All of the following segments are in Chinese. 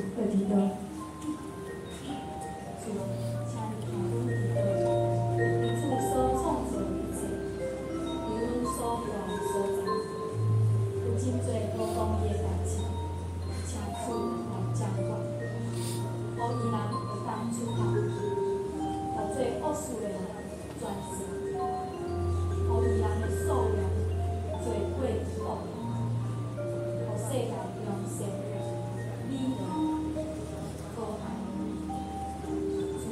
会提到，主，请你看阮提到，你主所创造一切，伫阮所住的所在，有真侪无公义的代志，请主来掌管，互伊人会当主动，互做恶事的人转身，互伊人的数量做过恶，互世界良善、美良、高雅。主，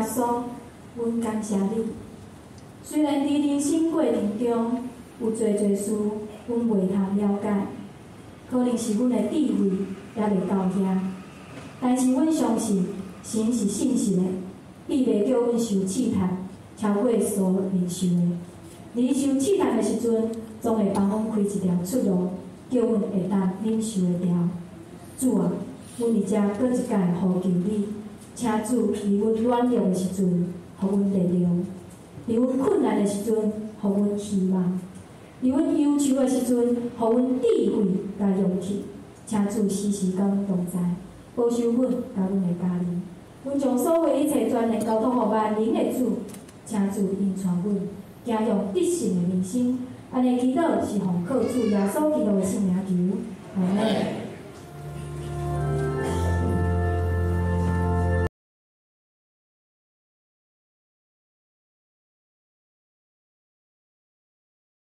稣，阮感谢你。虽然伫人生过程中有侪事，阮袂通了解，可能是阮的智慧也袂到遐，但是阮相信神是信实的，必袂叫阮受试探超过所忍受的。伫受试探的时阵，总会帮阮开一条出路，叫阮会当忍受得了。主啊，阮伫遮搁一摆呼求你，请主伫阮软弱的时阵，互阮力量；伫阮困难的时阵，互阮希望；伫阮忧愁的时阵，互阮智慧甲勇气。请主时时甲阮同在，保守阮甲阮的家人。阮将所有一切全然交托互万能的主，请主引传阮，行向得胜的人生。安尼祈祷是奉靠主耶稣基督的圣名求，阿门。